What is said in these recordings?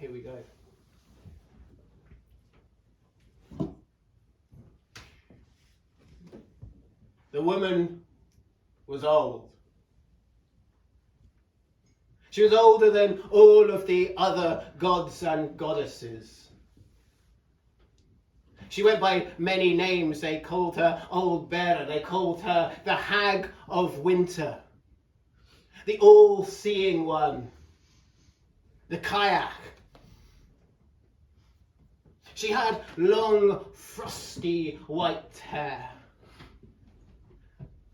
Here we go. The woman was old. She was older than all of the other gods and goddesses. She went by many names. They called her Old Bearer. They called her the Hag of Winter, the All-Seeing One, the Cailleach. She had long, frosty white hair.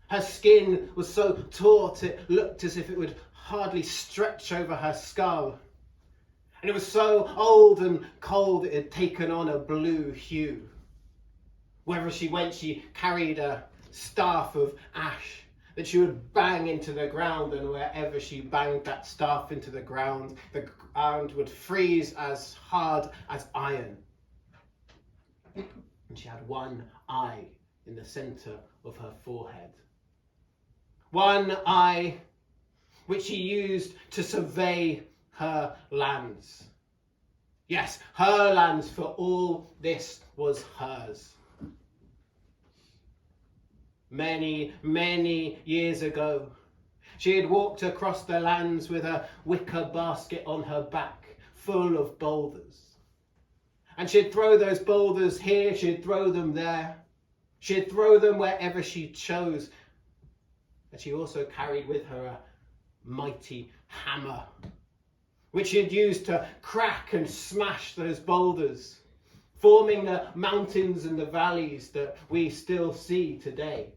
Her skin was so taut it looked as if it would hardly stretch over her skull. And it was so old and cold it had taken on a blue hue. Wherever she went, she carried a staff of ash that she would bang into the ground, and wherever she banged that staff into the ground would freeze as hard as iron. And she had one eye in the centre of her forehead. One eye which she used to survey her lands. Yes, her lands, for all this was hers. Many, many years ago, she had walked across the lands with a wicker basket on her back, full of boulders. And she'd throw those boulders here, she'd throw them there. She'd throw them wherever she chose. But she also carried with her a mighty hammer, which she'd used to crack and smash those boulders, forming the mountains and the valleys that we still see today.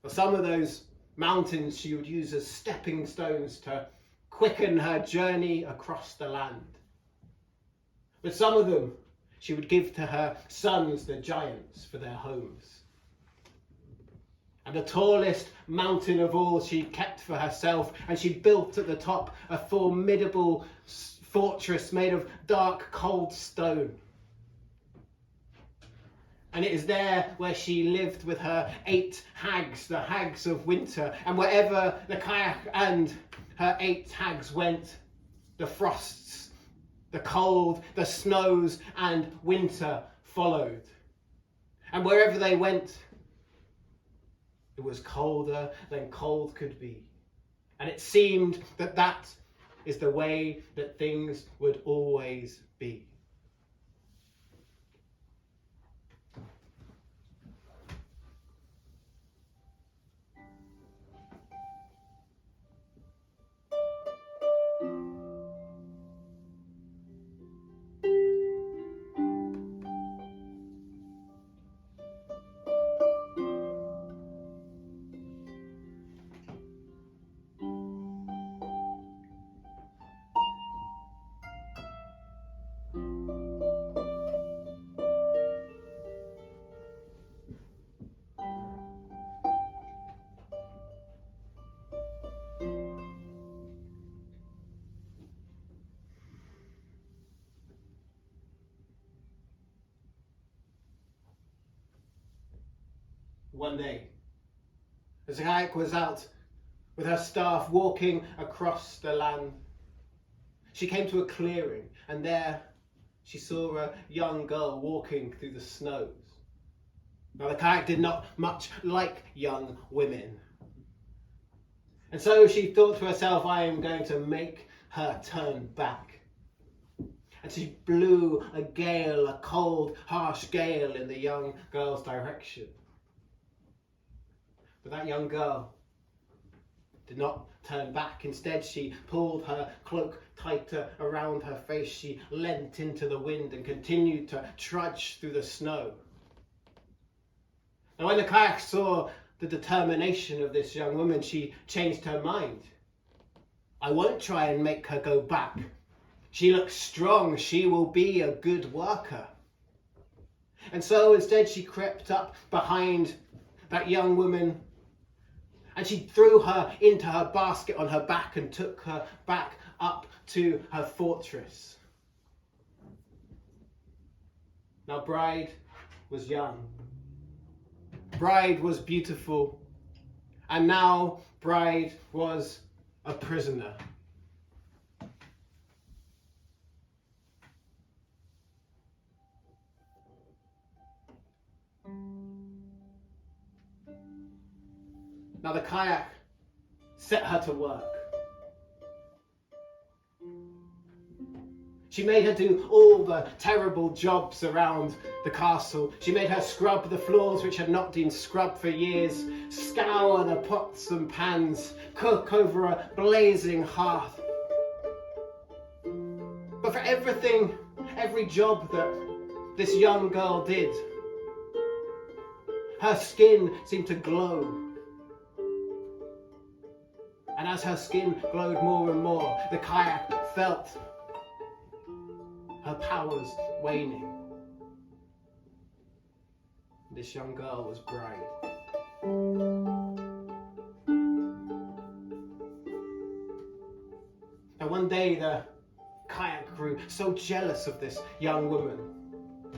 For some of those mountains she would use as stepping stones to quicken her journey across the land. But some of them she would give to her sons, the giants, for their homes. And the tallest mountain of all she kept for herself, and she built at the top a formidable fortress made of dark, cold stone. And it is there where she lived with her 8 hags, the hags of winter. And wherever the Cailleach and her 8 hags went, the frosts, the cold, the snows and winter followed. And wherever they went, it was colder than cold could be. And it seemed that that is the way that things would always be. One day, as Cailleach was out with her staff walking across the land, she came to a clearing, and there she saw a young girl walking through the snows. Now the Cailleach did not much like young women, and so she thought to herself, I am going to make her turn back. And she blew a gale, a cold, harsh gale in the young girl's direction. But that young girl did not turn back. Instead, she pulled her cloak tighter around her face. She leant into the wind and continued to trudge through the snow. Now, when the Cailleach saw the determination of this young woman, she changed her mind. I won't try and make her go back. She looks strong. She will be a good worker. And so instead, she crept up behind that young woman, and she threw her into her basket on her back and took her back up to her fortress. Now, Bride was young. Bride was beautiful. And now Bride was a prisoner. Now the Cailleach set her to work. She made her do all the terrible jobs around the castle. She made her scrub the floors which had not been scrubbed for years, scour the pots and pans, cook over a blazing hearth. But for every job that this young girl did, her skin seemed to glow. And as her skin glowed more and more, the Cailleach felt her powers waning. This young girl was Bride. And one day the Cailleach grew so jealous of this young woman.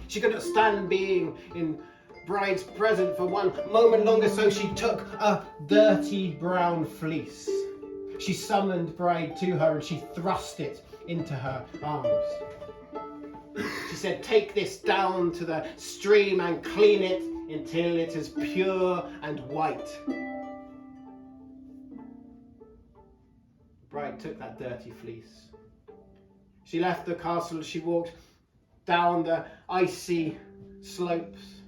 She couldn't stand being in Bride's presence for one moment longer, so she took a dirty brown fleece. She summoned Bride to her and she thrust it into her arms. She said, "Take this down to the stream and clean it until it is pure and white." Bride took that dirty fleece. She left the castle. She walked down the icy slopes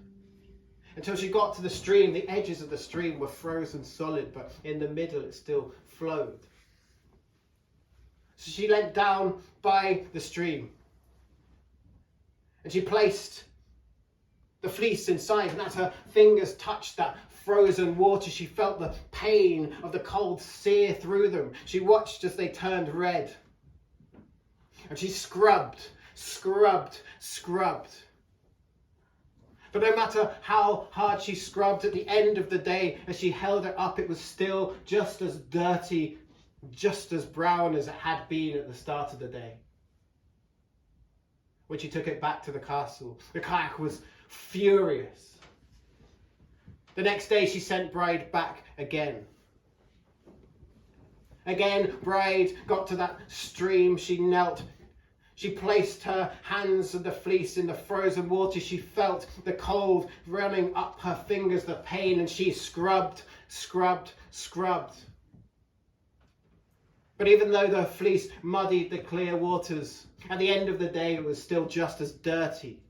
until she got to the stream. The edges of the stream were frozen solid, but in the middle it still flowed. So she leant down by the stream and she placed the fleece inside, and as her fingers touched that frozen water, she felt the pain of the cold sear through them. She watched as they turned red, and she scrubbed. But no matter how hard she scrubbed, at the end of the day, as she held it up, it was still just as dirty, just as brown as it had been at the start of the day. When she took it back to the castle, the Cailleach was furious. The next day she sent Bride back again. Again, Bride got to that stream. She knelt. She placed her hands and the fleece in the frozen water. She felt the cold running up her fingers, the pain, and she scrubbed. But even though the fleece muddied the clear waters, at the end of the day it was still just as dirty,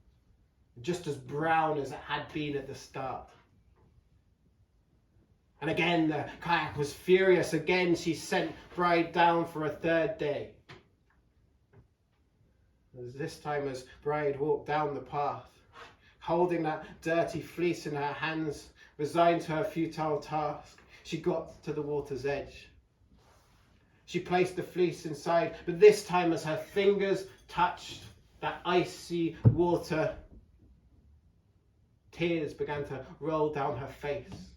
just as brown as it had been at the start. And again the Cailleach was furious. Again she sent Bride down for a third day. This time as Bride walked down the path, holding that dirty fleece in her hands, resigned to her futile task, she got to the water's edge. She placed the fleece inside, but this time as her fingers touched that icy water, tears began to roll down her face.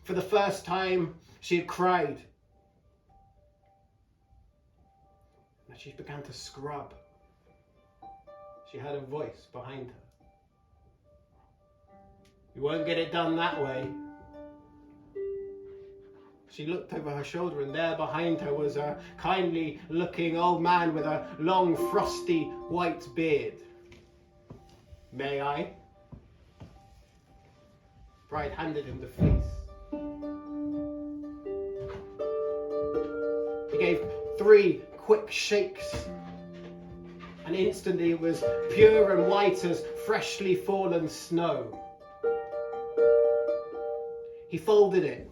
For the first time, she had cried. And she began to scrub. She heard a voice behind her. "You won't get it done that way." She looked over her shoulder, and there behind her was a kindly looking old man with a long frosty white beard. "May I?" Bride handed him the fleece. He gave 3 quick shakes, and instantly it was pure and white as freshly fallen snow. He folded it.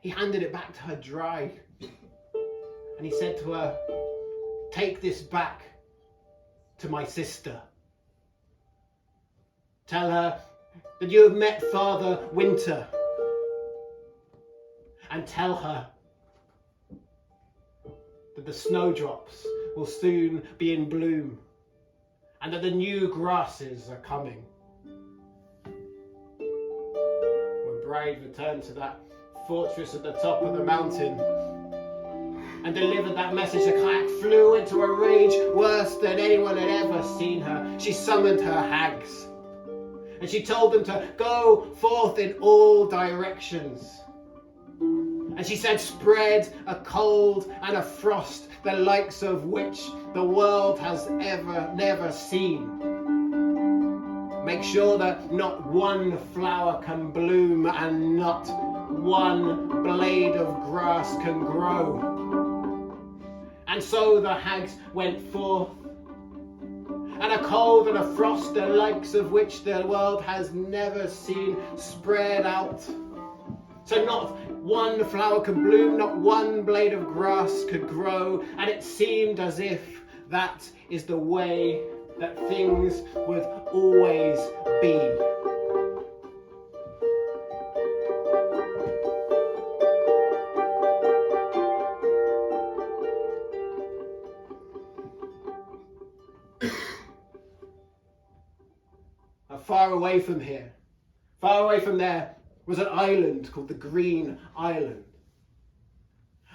He handed it back to her dry, and he said to her, "Take this back to my sister. Tell her that you have met Father Winter, and tell her that the snowdrops will soon be in bloom, and that the new grasses are coming." When Bride returned to that fortress at the top of the mountain and delivered that message, the Cailleach flew into a rage worse than anyone had ever seen her. She summoned her hags and she told them to go forth in all directions. And she said, "Spread a cold and a frost, the likes of which the world has never seen. Make sure that not one flower can bloom and not one blade of grass can grow. And so the hags went forth, and a cold and a frost the likes of which the world has never seen spread out. So not one flower could bloom, not one blade of grass could grow, and it seemed as if that is the way that things would always be. Far away from here, far away from there, was an island called the Green Island.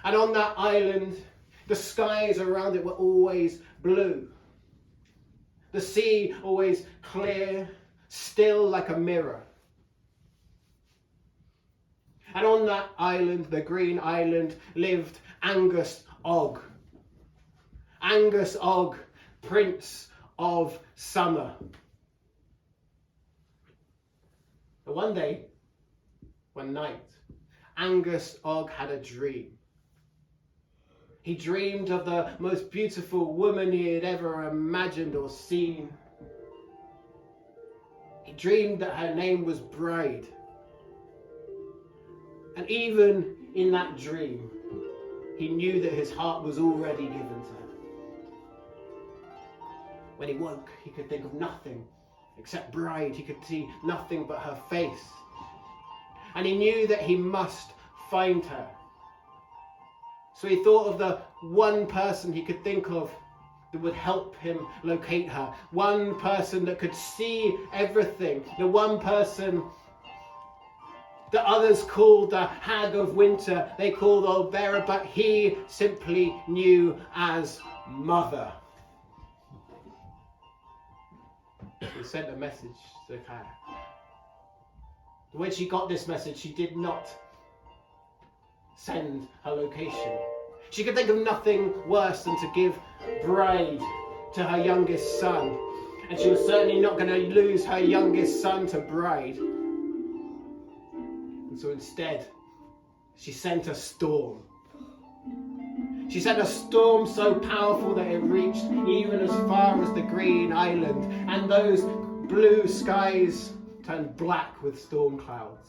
And on that island, the skies around it were always blue. The sea always clear, still like a mirror. And on that island, the Green Island, lived Angus Og. Angus Og, Prince of Summer. But one night, Angus Og had a dream. He dreamed of the most beautiful woman he had ever imagined or seen. He dreamed that her name was Bride. And even in that dream, he knew that his heart was already given to her. When he woke, he could think of nothing except Bride. He could see nothing but her face. And he knew that he must find her. So he thought of the one person he could think of that would help him locate her. One person that could see everything. The one person that others called the Hag of Winter. They called Old Bearer, but he simply knew as Mother. He sent a message to Cailleach. When she got this message, she did not send her location. She could think of nothing worse than to give Bride to her youngest son. And she was certainly not going to lose her youngest son to Bride. And so instead, she sent a storm. She sent a storm so powerful that it reached even as far as the Green Island, and those blue skies turned black with storm clouds.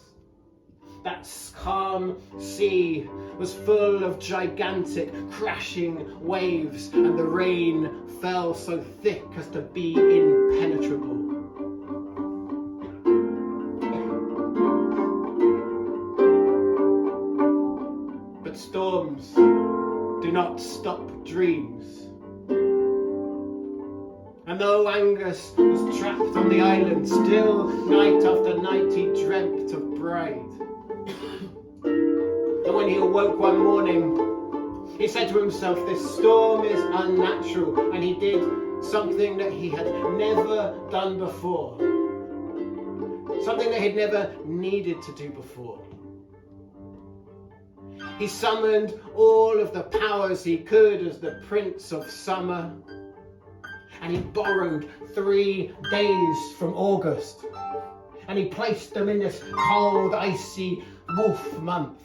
That calm sea was full of gigantic crashing waves, and the rain fell so thick as to be impenetrable. But storms do not stop dreams. And though Angus was trapped on the island, still night after night he dreamt of Bride. And when he awoke one morning, he said to himself, this storm is unnatural, and he did something that he had never done before. Something that he'd never needed to do before. He summoned all of the powers he could as the Prince of Summer, and he borrowed 3 days from August, and he placed them in this cold, icy wolf month.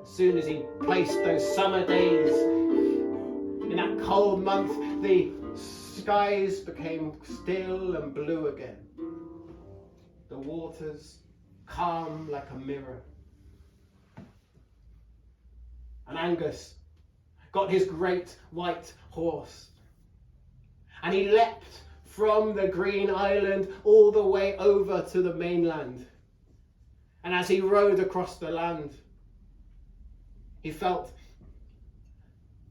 As soon as he placed those summer days in that cold month, the skies became still and blue again. The waters calm like a mirror. And Angus got his great white horse, and he leapt from the Green Island all the way over to the mainland. And as he rode across the land, he felt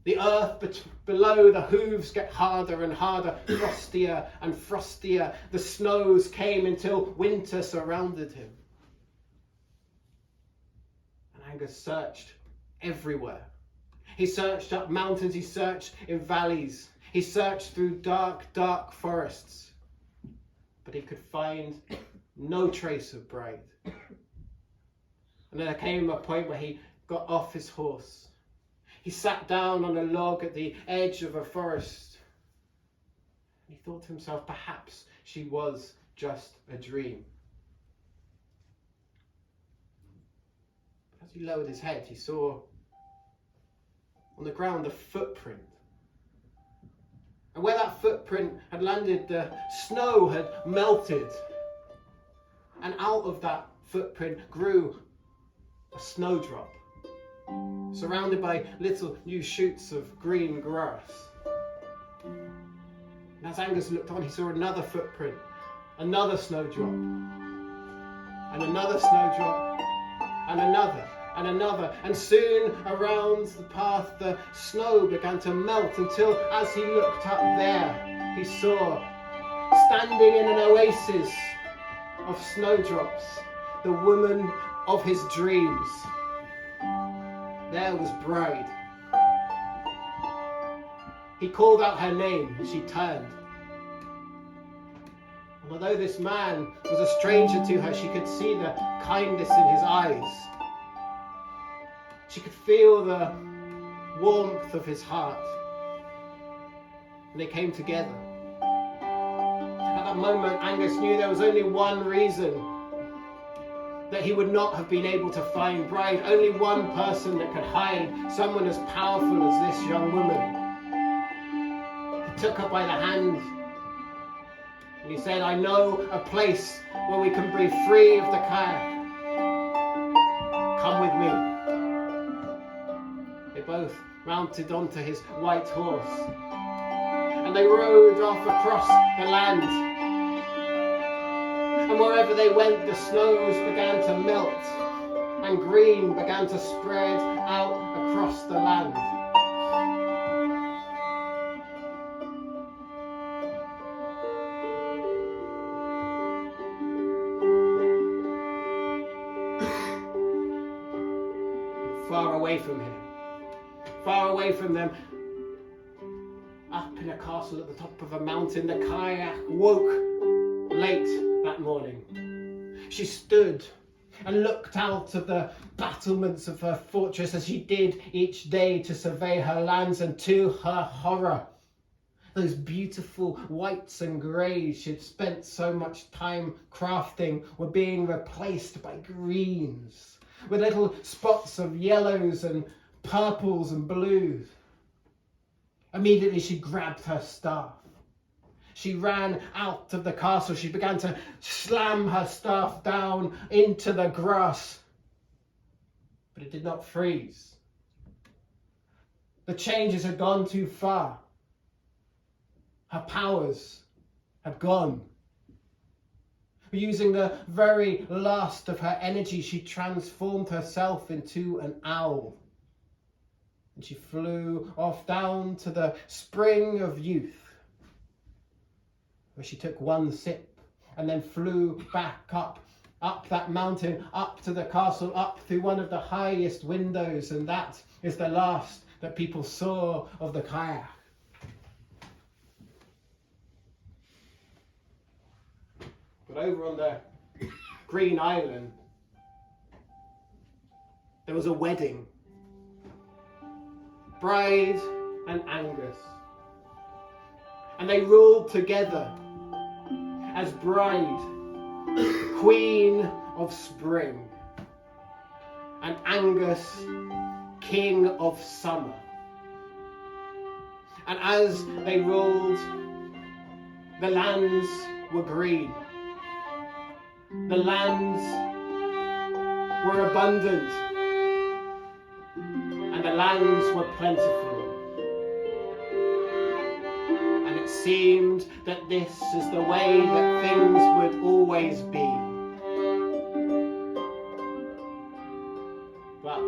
the earth below the hooves get harder and harder, frostier and frostier. The snows came until winter surrounded him. And Angus searched everywhere. He searched up mountains, he searched in valleys, he searched through dark, dark forests, but he could find no trace of Bride. And then there came a point where he got off his horse. He sat down on a log at the edge of a forest, and he thought to himself, perhaps she was just a dream. As he lowered his head, he saw on the ground a footprint. And where that footprint had landed, the snow had melted. And out of that footprint grew a snowdrop, surrounded by little new shoots of green grass. And as Angus looked on, he saw another footprint, another snowdrop, and another snowdrop, and another, and another. And soon around the path the snow began to melt until as he looked up there, he saw, standing in an oasis of snowdrops, the woman of his dreams. There was Bride. He called out her name and she turned. And although this man was a stranger to her, she could see the kindness in his eyes. She could feel the warmth of his heart. And they came together. At that moment, Angus knew there was only one reason that he would not have been able to find Bride. Only one person that could hide someone as powerful as this young woman. He took her by the hand and he said, "I know a place where we can be free of the kayak. Come with me." They both mounted onto his white horse and they rode off across the land. And wherever they went, the snows began to melt and green began to spread out across the land. Far away from him, far away from them, up in a castle at the top of a mountain, the Cailleach woke late that morning. She stood and looked out of the battlements of her fortress as she did each day to survey her lands, and to her horror, those beautiful whites and greys she'd spent so much time crafting were being replaced by greens, with little spots of yellows and purples and blues. Immediately she grabbed her staff. She ran out of the castle. She began to slam her staff down into the grass. But it did not freeze. The changes had gone too far. Her powers had gone. Using the very last of her energy, she transformed herself into an owl. And she flew off down to the spring of youth, where she took one sip and then flew back up that mountain, up to the castle, up through one of the highest windows, and that is the last that people saw of the Cailleach. But over on the Green Island, there was a wedding. Bride and Angus. And they ruled together as Bride, Queen of Spring, and Angus, King of Summer. And as they ruled, the lands were green. The lands were abundant. And the lands were plentiful. And it seemed that this is the way that things would always be. But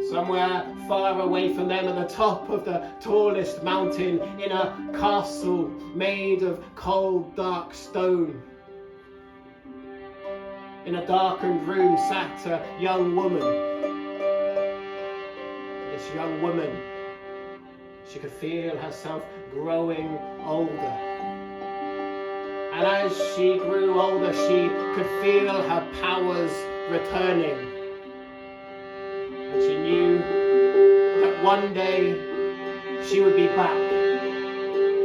somewhere far away from them, at the top of the tallest mountain, in a castle made of cold, dark stone, in a darkened room sat a young woman. This young woman, she could feel herself growing older. And as she grew older, she could feel her powers returning. And she knew that one day she would be back.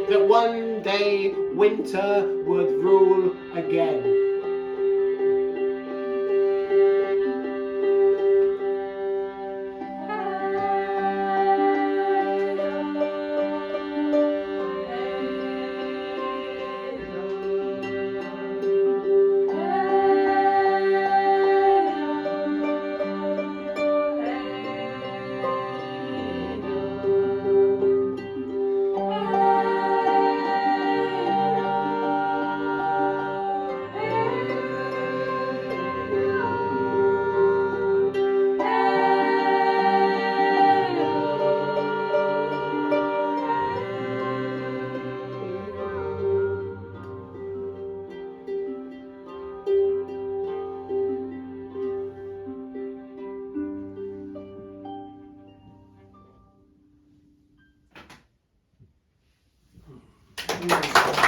That one day winter would rule again. Mm.